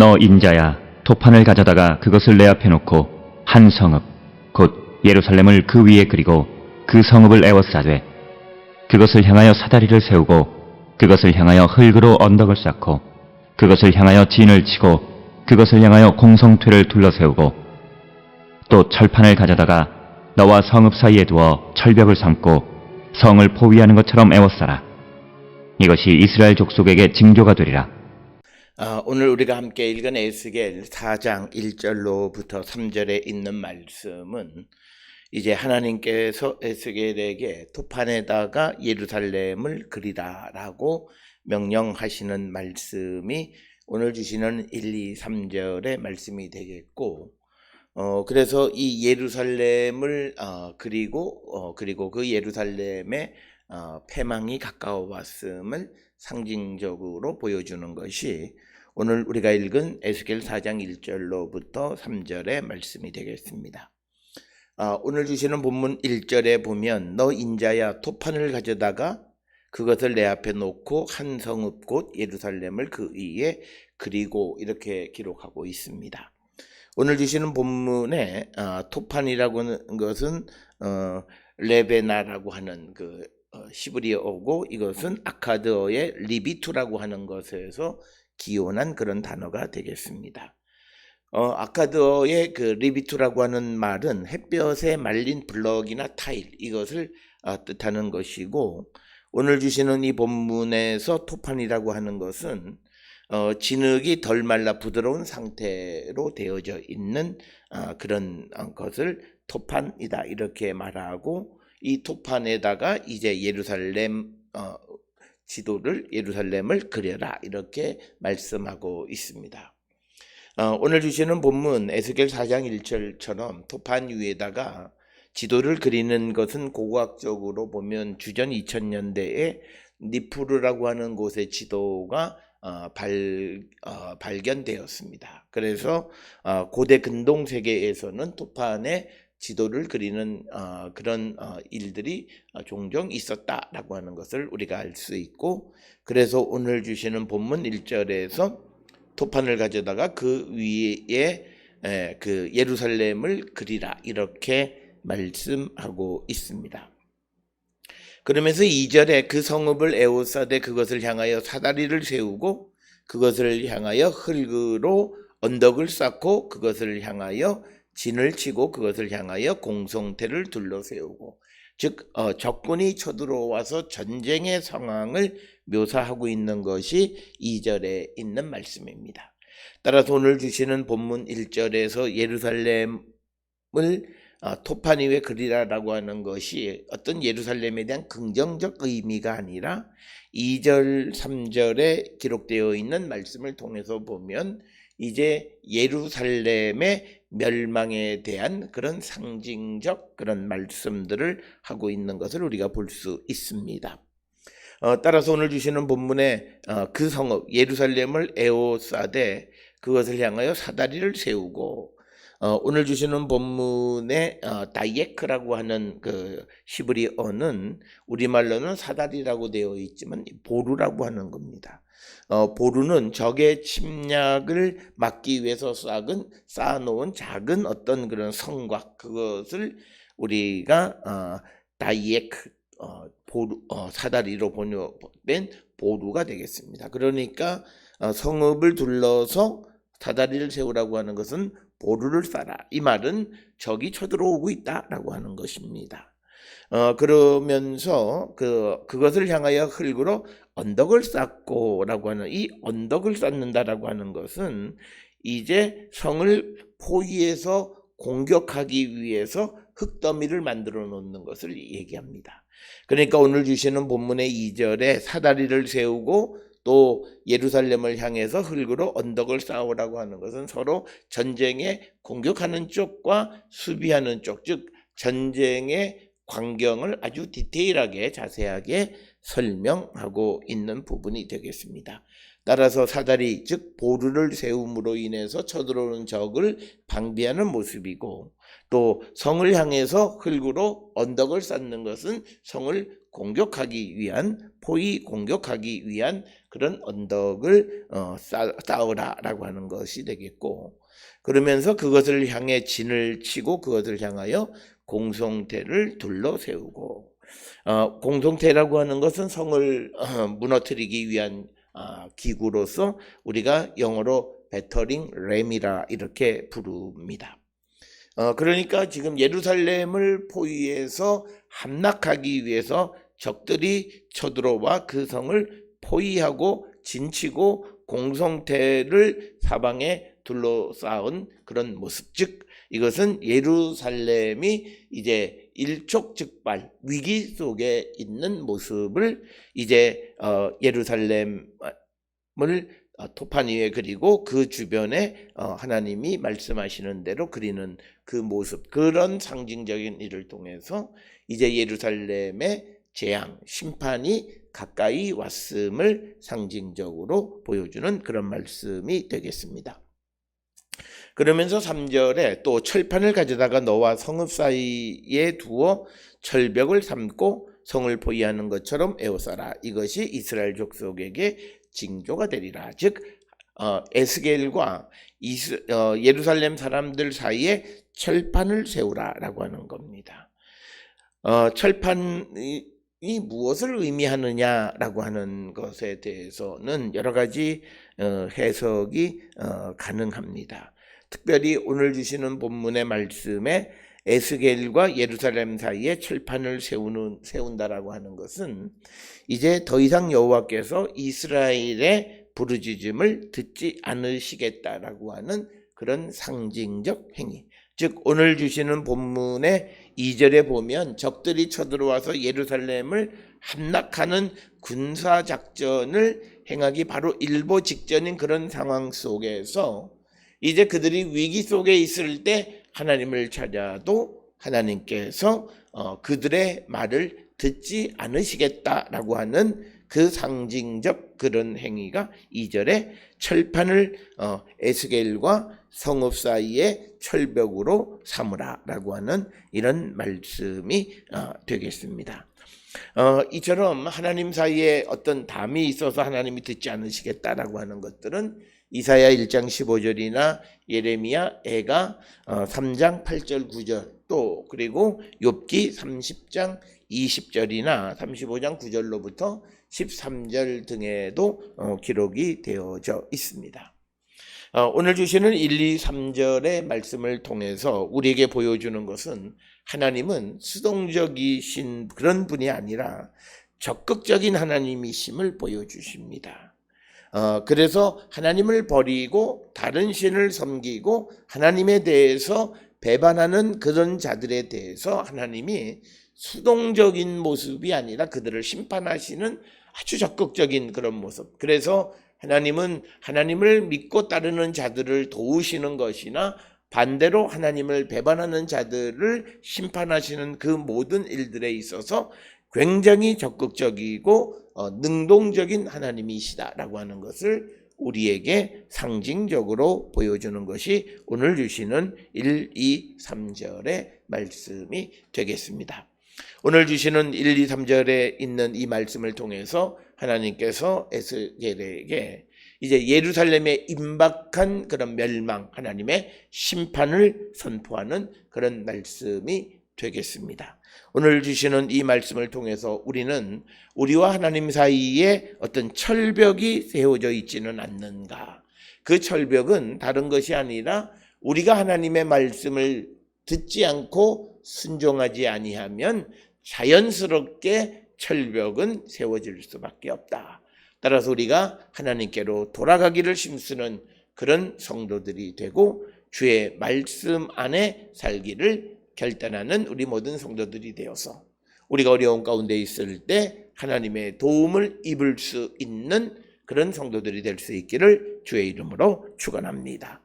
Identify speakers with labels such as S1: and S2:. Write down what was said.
S1: 너 인자야, 토판을 가져다가 그것을 내 앞에 놓고 한 성읍 곧 예루살렘을 그 위에 그리고 그 성읍을 에워싸되 그것을 향하여 사다리를 세우고 그것을 향하여 흙으로 언덕을 쌓고 그것을 향하여 진을 치고 그것을 향하여 공성퇴를 둘러세우고 또 철판을 가져다가 너와 성읍 사이에 두어 철벽을 삼고 성을 포위하는 것처럼 에워싸라. 이것이 이스라엘 족속에게 징조가 되리라.
S2: 오늘 우리가 함께 읽은 에스겔 4장 1절로부터 3절에 있는 말씀은 이제 하나님께서 에스겔에게 토판에다가 예루살렘을 그리라라고 명령하시는 말씀이 오늘 주시는 1, 2, 3절의 말씀이 되겠고, 그래서 이 예루살렘을 그리고 그 예루살렘의 패망이 가까워 왔음을 상징적으로 보여주는 것이 오늘 우리가 읽은 에스겔 4장 1절로부터 3절의 말씀이 되겠습니다. 오늘 주시는 본문 1절에 보면 너 인자야 토판을 가져다가 그것을 내 앞에 놓고 한 성읍 곧 예루살렘을 그 위에 그리고 이렇게 기록하고 있습니다. 오늘 주시는 본문에 토판이라고 하는 것은 레베나라고 하는 그 시브리어고 이것은 아카드어의 리비투라고 하는 것에서 기원한 그런 단어가 되겠습니다. 아카드어의 그 리비투라고 하는 말은 햇볕에 말린 블럭이나 타일 이것을 뜻하는 것이고, 오늘 주시는 이 본문에서 토판이라고 하는 것은 진흙이 덜 말라 부드러운 상태로 되어져 있는 그런 것을 토판이다 이렇게 말하고, 이 토판에다가 이제 예루살렘 지도를 예루살렘을 그려라 이렇게 말씀하고 있습니다. 오늘 주시는 본문 에스겔 4장 1절처럼 토판 위에다가 지도를 그리는 것은 고고학적으로 보면 주전 2000년대에 니푸르라고 하는 곳의 지도가 발견되었습니다. 그래서 고대 근동 세계에서는 토판에 지도를 그리는 그런 일들이 종종 있었다라고 하는 것을 우리가 알 수 있고, 그래서 오늘 주시는 본문 1절에서 토판을 가져다가 그 위에 그 예루살렘을 그리라 이렇게 말씀하고 있습니다. 그러면서 2절에 그 성읍을 에워싸되 그것을 향하여 사다리를 세우고 그것을 향하여 흙으로 언덕을 쌓고 그것을 향하여 진을 치고 그것을 향하여 공성태를 둘러세우고, 즉 적군이 쳐들어와서 전쟁의 상황을 묘사하고 있는 것이 2절에 있는 말씀입니다. 따라서 오늘 주시는 본문 1절에서 예루살렘을 토판 위에 그리라라고 하는 것이 어떤 예루살렘에 대한 긍정적 의미가 아니라 2절, 3절에 기록되어 있는 말씀을 통해서 보면 이제 예루살렘의 멸망에 대한 그런 상징적 그런 말씀들을 하고 있는 것을 우리가 볼 수 있습니다. 따라서 오늘 주시는 본문에 그 성읍 예루살렘을 에워싸되 그것을 향하여 사다리를 세우고, 오늘 주시는 본문에 다이에크라고 하는 그 히브리어는 우리말로는 사다리라고 되어 있지만 보루라고 하는 겁니다. 보루는 적의 침략을 막기 위해서 쌓아놓은 작은 어떤 그런 성곽, 그것을 우리가 다이에크 사다리로 번역된 보루가 되겠습니다. 그러니까 성읍을 둘러서 사다리를 세우라고 하는 것은 보루를 쌓아, 이 말은 적이 쳐들어오고 있다라고 하는 것입니다. 그러면서 그것을 향하여 흙으로 언덕을 쌓고라고 하는, 이 언덕을 쌓는다라고 하는 것은 이제 성을 포위해서 공격하기 위해서 흙더미를 만들어 놓는 것을 얘기합니다. 그러니까 오늘 주시는 본문의 2절에 사다리를 세우고 또 예루살렘을 향해서 흙으로 언덕을 쌓으라고 하는 것은 서로 전쟁에 공격하는 쪽과 수비하는 쪽, 즉 전쟁의 광경을 아주 디테일하게 자세하게 설명하고 있는 부분이 되겠습니다. 따라서 사다리 즉 보루를 세움으로 인해서 쳐들어오는 적을 방비하는 모습이고, 또 성을 향해서 흙으로 언덕을 쌓는 것은 성을 공격하기 위한, 포위 공격하기 위한 그런 언덕을 쌓으라라고 하는 것이 되겠고, 그러면서 그것을 향해 진을 치고 그것을 향하여 공성대를 둘러 세우고, 공성대라고 하는 것은 성을 무너뜨리기 위한 기구로서 우리가 영어로 배터링 램이라 이렇게 부릅니다. 그러니까 지금 예루살렘을 포위해서 함락하기 위해서 적들이 쳐들어와 그 성을 포위하고 진치고 공성대를 사방에 둘러싸은 그런 모습, 즉 이것은 예루살렘이 이제 일촉즉발 위기 속에 있는 모습을 이제 예루살렘을 토판 위에 그리고 그 주변에 하나님이 말씀하시는 대로 그리는 그 모습, 그런 상징적인 일을 통해서 이제 예루살렘의 재앙, 심판이 가까이 왔음을 상징적으로 보여주는 그런 말씀이 되겠습니다. 그러면서 3절에 또 철판을 가져다가 너와 성읍 사이에 두어 철벽을 삼고 성을 포위하는 것처럼 에워싸라. 이것이 이스라엘 족속에게 징조가 되리라. 즉 에스겔과 예루살렘 사람들 사이에 철판을 세우라라고 하는 겁니다. 철판이 무엇을 의미하느냐라고 하는 것에 대해서는 여러 가지 해석이 가능합니다. 특별히 오늘 주시는 본문의 말씀에 에스겔과 예루살렘 사이에 철판을 세운다라고 하는 것은 이제 더 이상 여호와께서 이스라엘의 부르짖음을 듣지 않으시겠다라고 하는 그런 상징적 행위, 즉 오늘 주시는 본문의 2절에 보면 적들이 쳐들어와서 예루살렘을 함락하는 군사작전을 행하기 바로 일보 직전인 그런 상황 속에서 이제 그들이 위기 속에 있을 때 하나님을 찾아도 하나님께서 그들의 말을 듣지 않으시겠다라고 하는 그 상징적 그런 행위가 2절에 철판을 에스겔과 성읍 사이에 철벽으로 삼으라라고 하는 이런 말씀이 되겠습니다. 이처럼 하나님 사이에 어떤 담이 있어서 하나님이 듣지 않으시겠다라고 하는 것들은 이사야 1장 15절이나 예레미야 애가 3장 8절 9절 또 그리고 욥기 30장 20절이나 35장 9절로부터 13절 등에도 기록이 되어져 있습니다. 오늘 주시는 1, 2, 3절의 말씀을 통해서 우리에게 보여주는 것은 하나님은 수동적이신 그런 분이 아니라 적극적인 하나님이심을 보여주십니다. 그래서 하나님을 버리고 다른 신을 섬기고 하나님에 대해서 배반하는 그런 자들에 대해서 하나님이 수동적인 모습이 아니라 그들을 심판하시는 아주 적극적인 그런 모습. 그래서 하나님은 하나님을 믿고 따르는 자들을 도우시는 것이나 반대로 하나님을 배반하는 자들을 심판하시는 그 모든 일들에 있어서 굉장히 적극적이고 능동적인 하나님이시다라고 하는 것을 우리에게 상징적으로 보여주는 것이 오늘 주시는 1, 2, 3절의 말씀이 되겠습니다. 오늘 주시는 1, 2, 3절에 있는 이 말씀을 통해서 하나님께서 에스겔에게 이제 예루살렘에 임박한 그런 멸망, 하나님의 심판을 선포하는 그런 말씀이 되겠습니다. 오늘 주시는 이 말씀을 통해서 우리는 우리와 하나님 사이에 어떤 철벽이 세워져 있지는 않는가. 그 철벽은 다른 것이 아니라 우리가 하나님의 말씀을 듣지 않고 순종하지 아니하면 자연스럽게 철벽은 세워질 수밖에 없다. 따라서 우리가 하나님께로 돌아가기를 힘쓰는 그런 성도들이 되고 주의 말씀 안에 살기를 결단하는 우리 모든 성도들이 되어서 우리가 어려운 가운데 있을 때 하나님의 도움을 입을 수 있는 그런 성도들이 될 수 있기를 주의 이름으로 축원합니다.